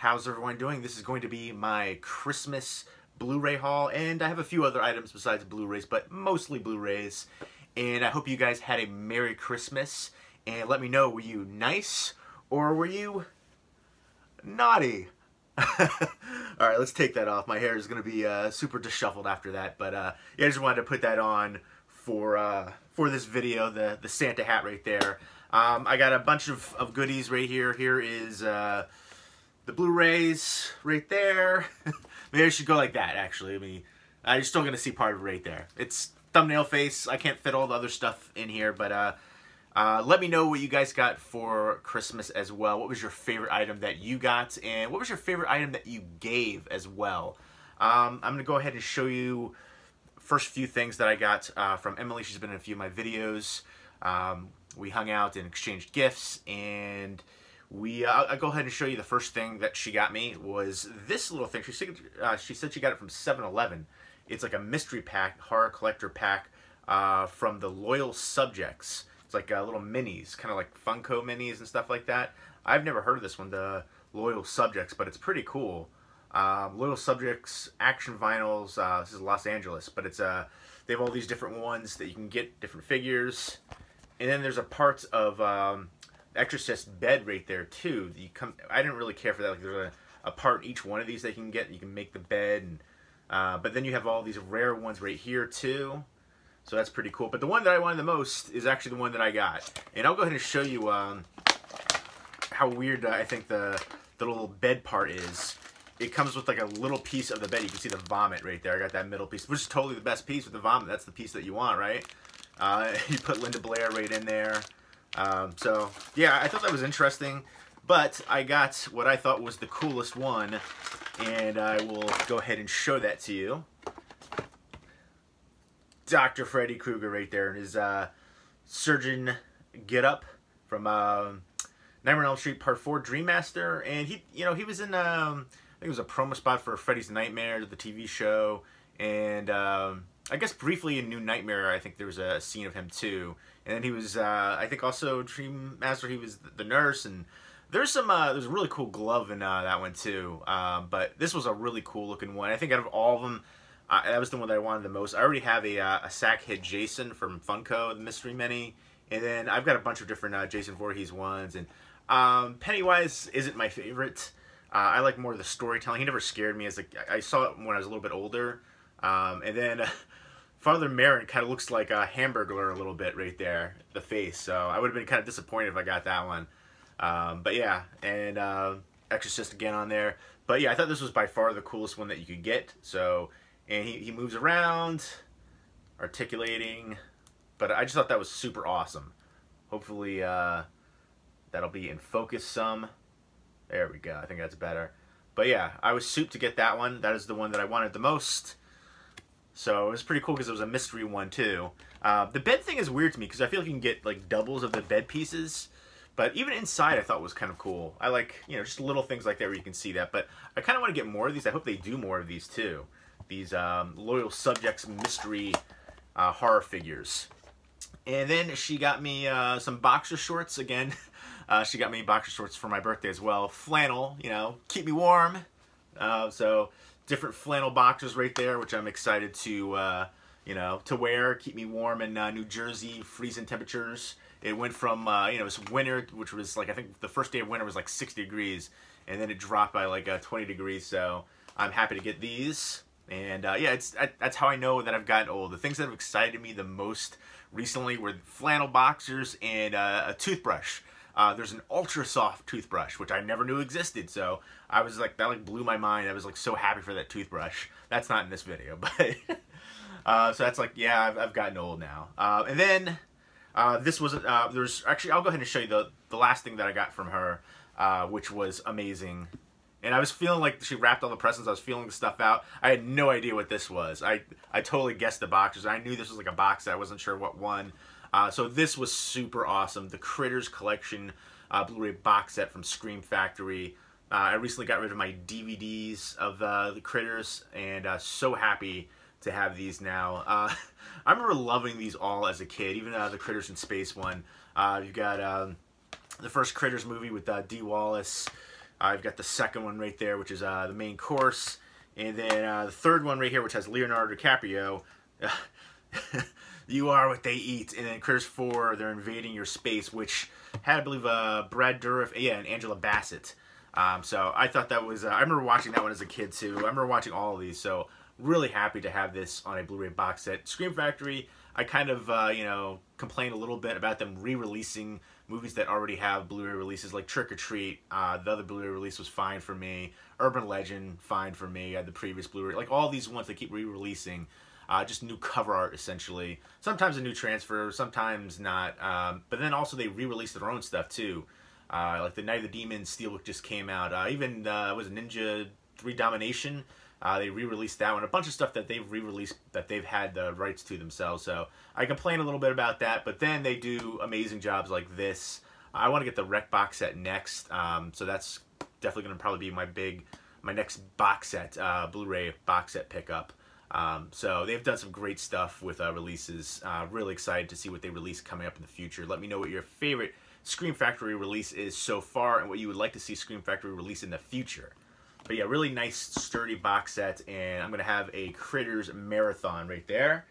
How's everyone doing? This is going to be my Christmas Blu-ray haul, and I have a few other items besides Blu-rays, but mostly Blu-rays. And I hope you guys had a Merry Christmas, and let me know, were you nice or were you naughty? Alright, let's take that off. My hair is going to be super disheveled after that, but yeah, I just wanted to put that on for this video, the Santa hat right there. I got a bunch of goodies right here. Here is the Blu-rays right there. Maybe I should go like that, actually. I mean, you're still going to see part of it right there. It's thumbnail face. I can't fit all the other stuff in here, but let me know what you guys got for Christmas as well. What was your favorite item that you got, and what was your favorite item that you gave as well? I'm going to go ahead and show you first few things that I got from Emily. She's been in a few of my videos. We hung out and exchanged gifts, and I'll go ahead and show you the first thing that she got me was this little thing. She said she got it from 7-Eleven. It's like a mystery pack, horror collector pack from the Loyal Subjects. It's like little minis, kind of like Funko minis and stuff like that. I've never heard of this one, the Loyal Subjects, but it's pretty cool. Loyal Subjects action vinyls. This is Los Angeles, but it's they have all these different ones that you can get, different figures. And then there's a part of Exorcist bed right there too. I didn't really care for that. Like there's a part in each one of these they can get. You can make the bed, and but then you have all these rare ones right here too. So that's pretty cool. But the one that I wanted the most is actually the one that I got, and I'll go ahead and show you how weird I think the little bed part is. It comes with like a little piece of the bed. You can see the vomit right there. I got that middle piece, which is totally the best piece with the vomit. That's the piece that you want, right? You put Linda Blair right in there. So yeah, I thought that was interesting, but I got what I thought was the coolest one, and I will go ahead and show that to you. Dr. Freddy Krueger right there in his surgeon get-up from Nightmare on Elm Street Part 4 Dream Master, and he was in I think it was a promo spot for Freddy's Nightmare, the TV show, and I guess briefly in New Nightmare, I think there was a scene of him too. And then he was, I think also Dream Master, he was the nurse, and there's a really cool glove in that one too. But this was a really cool looking one. I think out of all of them, that was the one that I wanted the most. I already have a Sackhead Jason from Funko, the Mystery Mini, and then I've got a bunch of different Jason Voorhees ones. And Pennywise isn't my favorite. I like more of the storytelling. He never scared me I saw it when I was a little bit older. And then Father Merrin kind of looks like a Hamburglar a little bit right there, the face. So I would have been kind of disappointed if I got that one. But yeah, and Exorcist again on there. But yeah, I thought this was by far the coolest one that you could get. So, and he moves around, articulating. But I just thought that was super awesome. Hopefully that'll be in focus some. There we go. I think that's better. But yeah, I was souped to get that one. That is the one that I wanted the most. So it was pretty cool because it was a mystery one too. The bed thing is weird to me because I feel like you can get like doubles of the bed pieces. But even inside I thought was kind of cool. I like, just little things like that where you can see that. But I kind of want to get more of these. I hope they do more of these too. These Loyal Subjects mystery horror figures. And then she got me some boxer shorts again. She got me boxer shorts for my birthday as well. Flannel, keep me warm. So different flannel boxers right there, which I'm excited to, to wear. Keep me warm in New Jersey, freezing temperatures. It went from, it was winter, which was like, I think the first day of winter was like 60 degrees. And then it dropped by like 20 degrees. So I'm happy to get these. And yeah, that's how I know that I've gotten old. The things that have excited me the most recently were flannel boxers and a toothbrush. There's an ultra soft toothbrush, which I never knew existed. So I was like, that blew my mind. I was like so happy for that toothbrush. That's not in this video, but so that's like, yeah, I've gotten old now. And then this was there's actually, I'll go ahead and show you the last thing that I got from her, which was amazing. And I was feeling like she wrapped all the presents. I was feeling the stuff out. I had no idea what this was. I totally guessed the boxes. I knew this was like a box set. I wasn't sure what one. So this was super awesome. The Critters Collection Blu-ray box set from Scream Factory. I recently got rid of my DVDs of the Critters, and so happy to have these now. I remember loving these all as a kid, even the Critters in Space one. You've got the first Critters movie with Dee Wallace. I've got the second one right there, which is the main course. And then the third one right here, which has Leonardo DiCaprio. You are what they eat. And then Critters 4, they're invading your space, which had, I believe, Brad Dourif, yeah, and Angela Bassett. So I thought that was, I remember watching that one as a kid too. I remember watching all of these, so really happy to have this on a Blu-ray box set. Scream Factory, I kind of, complained a little bit about them re-releasing movies that already have Blu-ray releases, like Trick or Treat. The other Blu-ray release was fine for me. Urban Legend, fine for me. I had the previous Blu-ray. Like all these ones they keep re-releasing. Just new cover art, essentially. Sometimes a new transfer, sometimes not. But then also they re-release their own stuff, too. Like the Night of the Demons Steelbook just came out. Even was Ninja 3 Domination. They re-released that one. A bunch of stuff that they've re-released that they've had the rights to themselves. So I complain a little bit about that. But then they do amazing jobs like this. I want to get the Rec box set next. So that's definitely going to probably be my next box set, Blu-ray box set pickup. So they've done some great stuff with releases. Really excited to see what they release coming up in the future. Let me know what your favorite Scream Factory release is so far and what you would like to see Scream Factory release in the future. But yeah, really nice sturdy box set, and I'm going to have a Critters marathon right there.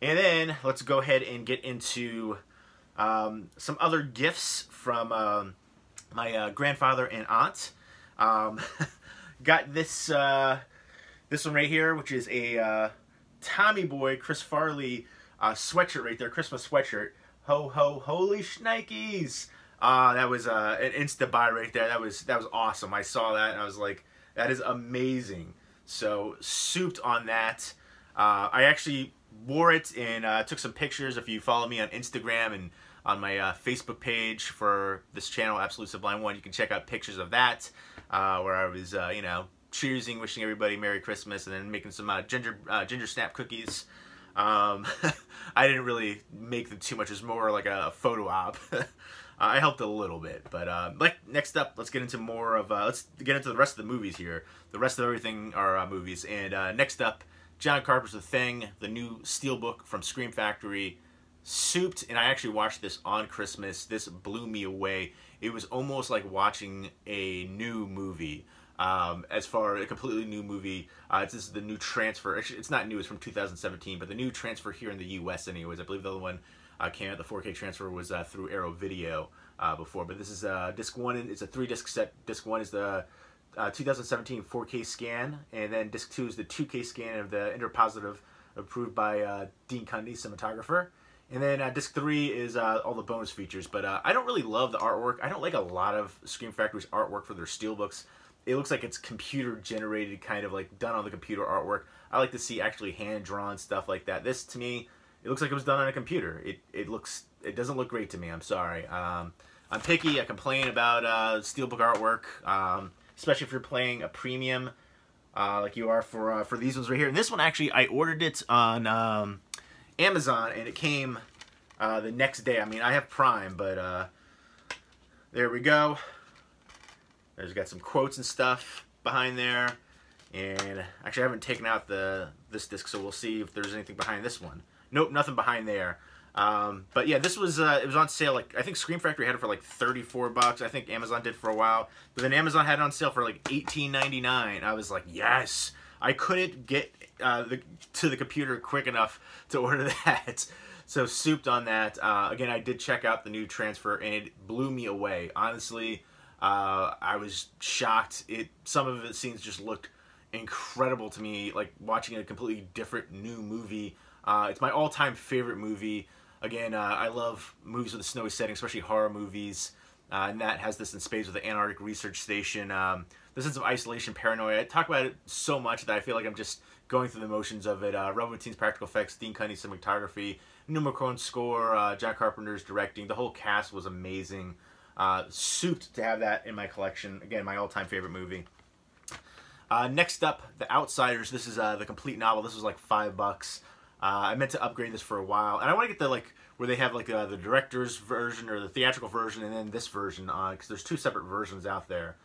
And then let's go ahead and get into some other gifts from my grandfather and aunt. Got this this one right here, which is a Tommy Boy Chris Farley sweatshirt right there, Christmas sweatshirt. Ho ho holy shnikes! That was an insta buy right there. That was awesome. I saw that and I was like, that is amazing. So souped on that. I actually wore it and took some pictures. If you follow me on Instagram and on my Facebook page for this channel, Absolute Sublime 1, you can check out pictures of that where I was, cheersing, wishing everybody Merry Christmas, and then making some ginger snap cookies. I didn't really make them too much. It was more like a photo op. I helped a little bit, but next up, let's get into more of let's get into the rest of the movies here. The rest of everything are movies, and next up, John Carpenter's The Thing, the new Steelbook from Scream Factory, souped, and I actually watched this on Christmas. This blew me away. It was almost like watching a new movie. As far as a completely new movie, this is the new transfer. Actually, it's not new; it's from 2017, but the new transfer here in the U.S. anyways. I believe the other one came out. The 4K transfer was through Arrow Video before, but this is disc 1. It's a 3-disc set. Disc 1 is the 2017 4K scan, and then disc 2 is the 2K scan of the interpositive approved by Dean Cundy, cinematographer. And then disc 3 is all the bonus features. But I don't really love the artwork. I don't like a lot of Scream Factory's artwork for their steelbooks. It looks like it's computer generated, kind of like done on the computer artwork. I like to see actually hand drawn stuff like that. This, to me, it looks like it was done on a computer. It doesn't look great to me. I'm sorry. I'm picky. I complain about steelbook artwork, especially if you're playing a premium like you are for these ones right here. And this one, actually, I ordered it on Amazon, and it came the next day. I mean, I have Prime, but there we go. There's got some quotes and stuff behind there, and actually I haven't taken out this disc, so we'll see if there's anything behind this one. Nope, nothing behind there. But yeah, this was it was on sale. Like I think Scream Factory had it for like $34. I think Amazon did for a while, but then Amazon had it on sale for like $18.99. I was like, yes. I couldn't get to the computer quick enough to order that. So souped on that. Again, I did check out the new transfer, and it blew me away. Honestly, I was shocked. Some of the scenes just looked incredible to me, like watching a completely different new movie. It's my all-time favorite movie. Again, I love movies with a snowy setting, especially horror movies. And that has this in spades with the Antarctic Research Station. The sense of isolation, paranoia. I talk about it so much that I feel like I'm just going through the motions of it. Robert Teen's practical effects, Dean Cundy cinematography, New McCone's score, John Carpenter's directing. The whole cast was amazing. Souped to have that in my collection. Again, my all-time favorite movie. Next up, The Outsiders. This is the complete novel. This was like $5. I meant to upgrade this for a while, and I want to get the where they have like the director's version or the theatrical version, and then this version because there's two separate versions out there.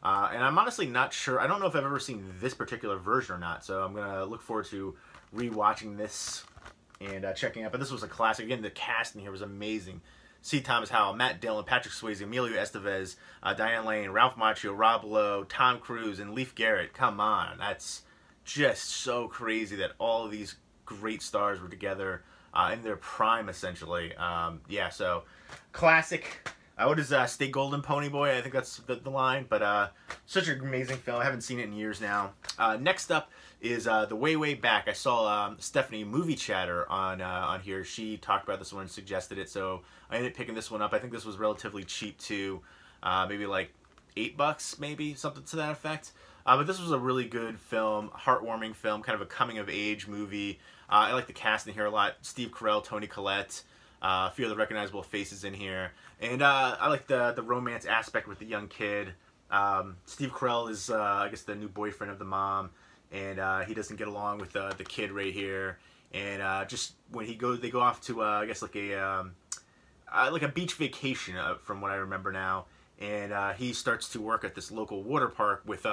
And I'm honestly not sure. I don't know if I've ever seen this particular version or not, so I'm gonna look forward to rewatching this and checking out. But this was a classic. Again, the cast in here was amazing. C. Thomas Howell, Matt Dillon, Patrick Swayze, Emilio Estevez, Diane Lane, Ralph Macchio, Rob Lowe, Tom Cruise, and Leif Garrett. Come on, that's just so crazy that all of these great stars were together in their prime, essentially. Yeah, so classic. What is Stay Golden, Pony Boy? I think that's the line. But such an amazing film. I haven't seen it in years now. Next up is The Way, Way Back. I saw Stephanie Movie Chatter on here. She talked about this one and suggested it, so I ended up picking this one up. I think this was relatively cheap too. Maybe like $8, maybe, something to that effect. But this was a really good film, heartwarming film, kind of a coming-of-age movie. I like the cast in here a lot. Steve Carell, Toni Collette, a few other recognizable faces in here. And I like the romance aspect with the young kid. Steve Carell is, I guess, the new boyfriend of the mom, and he doesn't get along with the kid right here. And just when they go off to, I guess, like a beach vacation, from what I remember now. And he starts to work at this local water park with,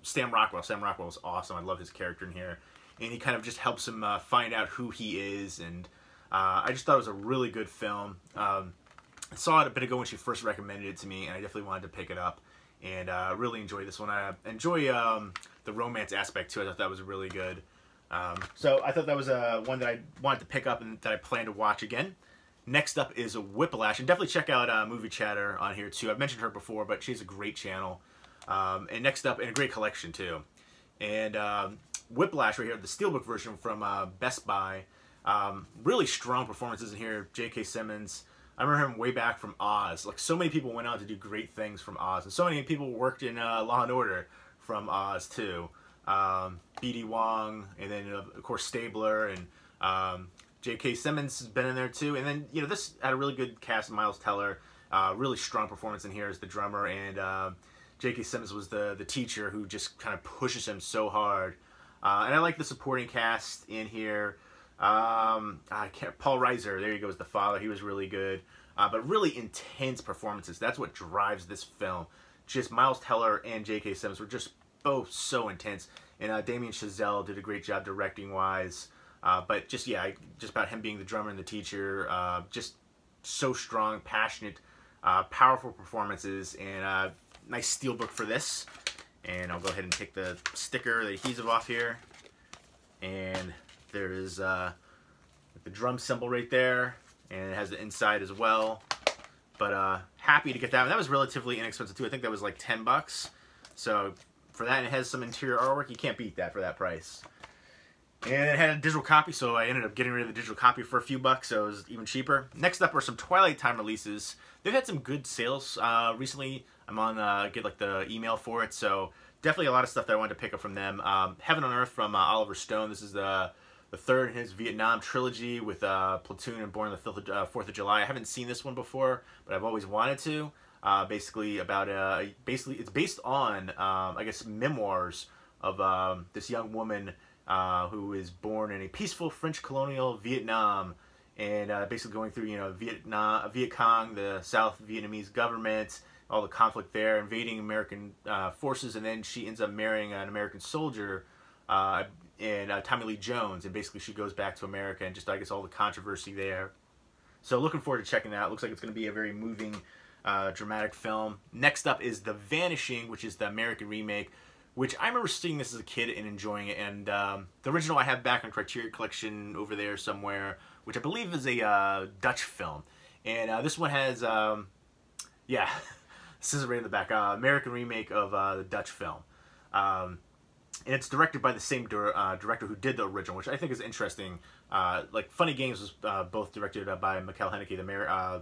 Sam Rockwell. Sam Rockwell is awesome. I love his character in here. And he kind of just helps him find out who he is. And I just thought it was a really good film. I saw it a bit ago when she first recommended it to me, and I definitely wanted to pick it up. And really enjoyed this one. I enjoy the romance aspect too. I thought that was really good. So I thought that was one that I wanted to pick up and that I plan to watch again. Next up is Whiplash, and definitely check out Movie Chatter on here too. I've mentioned her before, but she has a great channel. And next up, and a great collection too. And Whiplash right here, the Steelbook version from Best Buy. Really strong performances in here. J.K. Simmons. I remember him way back from Oz. Like, so many people went on to do great things from Oz, and so many people worked in Law and Order from Oz too. B.D. Wong, and then of course Stabler, and J.K. Simmons has been in there too. And then, this had a really good cast. Miles Teller, really strong performance in here as the drummer, and J.K. Simmons was the teacher who just kind of pushes him so hard. And I like the supporting cast in here. Paul Reiser, there you go, as the father. He was really good. But really intense performances. That's what drives this film. Just Miles Teller and J.K. Simmons were just both so intense. And Damien Chazelle did a great job directing-wise. But just about him being the drummer and the teacher, just so strong, passionate, powerful performances, and nice steelbook for this. And I'll go ahead and take the sticker, the adhesive off here. And there is the drum symbol right there, and it has the inside as well. But happy to get that one. That was relatively inexpensive too. I think that was like $10. So for that, and it has some interior artwork. You can't beat that for that price. And it had a digital copy, so I ended up getting rid of the digital copy for a few bucks, so it was even cheaper. Next up are some Twilight Time releases. They've had some good sales recently. I'm on get like the email for it, so definitely a lot of stuff that I wanted to pick up from them. Heaven on Earth from Oliver Stone. This is the third in his Vietnam trilogy with Platoon and Born on the 4th of July. I haven't seen this one before, but I've always wanted to. Basically about it's based on I guess memoirs of this young woman who is born in a peaceful French colonial Vietnam, and basically going through Viet Cong, the South Vietnamese government, all the conflict there, invading American forces, and then she ends up marrying an American soldier, and Tommy Lee Jones, and basically she goes back to America, and just I guess all the controversy there. So looking forward to checking that out. Looks like it's going to be a very moving, dramatic film. Next up is The Vanishing, which is the American remake, which I remember seeing this as a kid and enjoying it. And the original I have back on Criterion Collection over there somewhere, which I believe is a Dutch film. And this one has, this is right in the back, American remake of the Dutch film. And it's directed by the same director who did the original, which I think is interesting. Like Funny Games was both directed by Michael Haneke,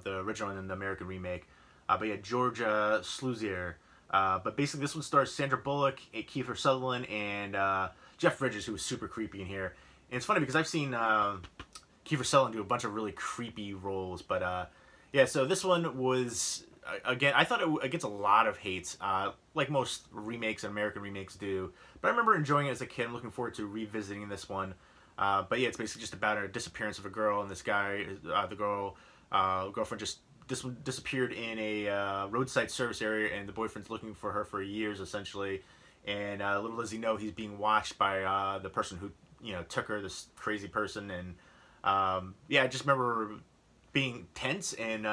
the original and then the American remake. But yeah, Georgia Sluzier. But basically this one stars Sandra Bullock, Kiefer Sutherland, and Jeff Bridges, who was super creepy in here. And it's funny because I've seen Kiefer Sutherland do a bunch of really creepy roles. But yeah, so this one was, again, I thought it gets a lot of hate, like most remakes and American remakes do. But I remember enjoying it as a kid. I'm looking forward to revisiting this one. But yeah, it's basically just about a disappearance of a girl, and this guy, the girlfriend just disappeared in a roadside service area, and the boyfriend's looking for her for years, essentially. And little does he know he's being watched by the person who took her, this crazy person. And yeah, I just remember being tense and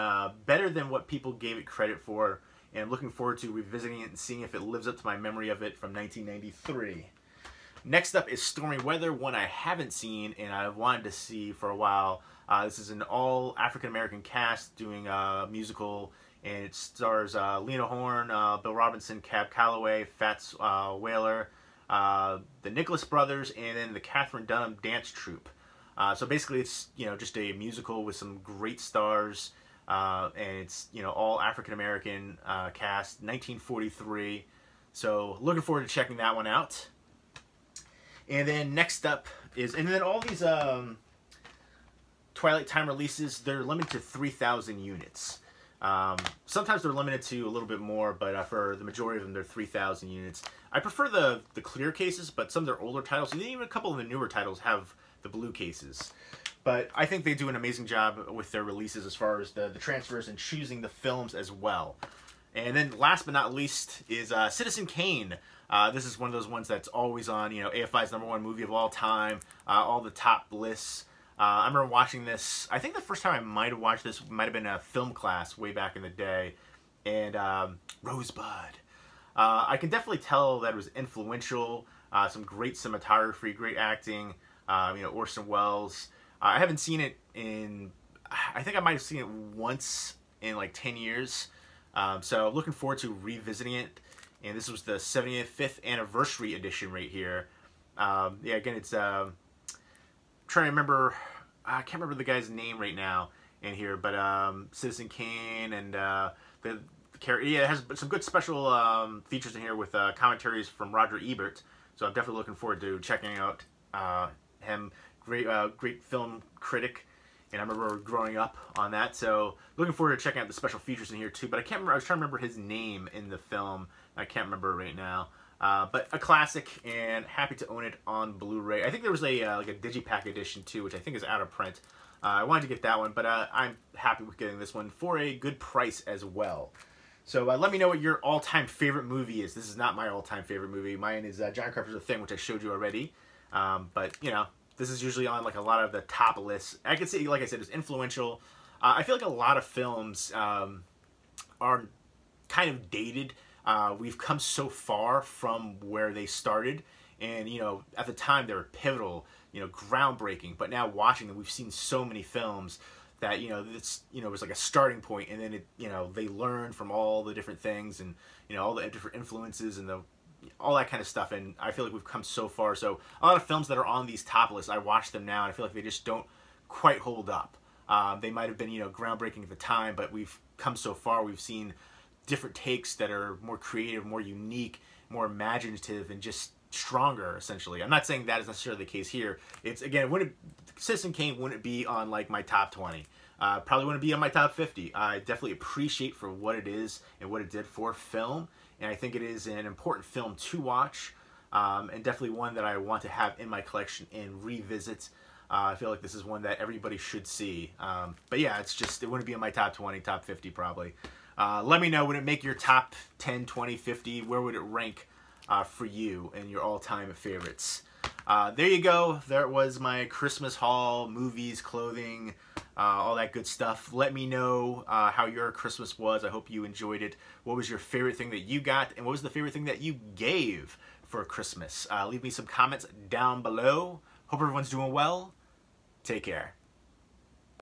better than what people gave it credit for. And I'm looking forward to revisiting it and seeing if it lives up to my memory of it from 1993. Next up is Stormy Weather, one I haven't seen and I've wanted to see for a while. This is an all African-American cast doing a musical, and it stars Lena Horne, Bill Robinson, Cab Calloway, Fats Whaler, the Nicholas Brothers, and then the Catherine Dunham Dance Troupe. So basically it's, just a musical with some great stars, and it's, all African-American cast, 1943. So looking forward to checking that one out. And then next up is, and then all these Twilight Time releases, they're limited to 3,000 units. Sometimes they're limited to a little bit more, but for the majority of them, they're 3,000 units. I prefer the clear cases, but some of their older titles, and even a couple of the newer titles, have the blue cases. But I think they do an amazing job with their releases as far as the transfers and choosing the films as well. And then last but not least is Citizen Kane. This is one of those ones that's always on, AFI's #1 movie of all time, all the top lists. I remember watching this, I think the first time I might have watched this might have been a film class way back in the day, and Rosebud. I can definitely tell that it was influential, some great cinematography, great acting, Orson Welles. I haven't seen it in, I think I might have seen it once in like 10 years, so looking forward to revisiting it. And this was the 75th anniversary edition right here. Again, it's trying to remember. I can't remember the guy's name right now in here, but Citizen Kane and the character. Yeah, it has some good special features in here with commentaries from Roger Ebert. So I'm definitely looking forward to checking out him. Great film critic. And I remember growing up on that, so looking forward to checking out the special features in here too. But I can't remember. I was trying to remember his name in the film. I can't remember it right now. But a classic, and happy to own it on Blu-ray. I think there was a like a digipack edition too, which I think is out of print. I wanted to get that one, but I'm happy with getting this one for a good price as well. So let me know what your all-time favorite movie is. This is not my all-time favorite movie. Mine is John Carpenter's The Thing, which I showed you already. But this is usually on like a lot of the top lists. I can say, like I said, it's influential. I feel like a lot of films are kind of dated. We've come so far from where they started, and at the time they were pivotal, groundbreaking. But now watching them, we've seen so many films that it's it was like a starting point, and then they learn from all the different things and all the different influences and all that kind of stuff. And I feel like we've come so far. So a lot of films that are on these top lists, I watch them now and I feel like they just don't quite hold up. They might have been groundbreaking at the time, but we've come so far. We've seen different takes that are more creative, more unique, more imaginative, and just stronger, essentially. I'm not saying that is necessarily the case here. It's, again, Citizen Kane wouldn't be on like my top 20. Probably wouldn't be on my top 50. I definitely appreciate for what it is and what it did for film, and I think it is an important film to watch, and definitely one that I want to have in my collection and revisit. I feel like this is one that everybody should see. But yeah, it wouldn't be in my top 20, top 50 probably. Let me know, would it make your top 10, 20, 50? Where would it rank for you and your all-time favorites? There you go. There was my Christmas haul, movies, clothing, all that good stuff. Let me know how your Christmas was. I hope you enjoyed it. What was your favorite thing that you got, and what was the favorite thing that you gave for Christmas? Leave me some comments down below. Hope everyone's doing well. Take care.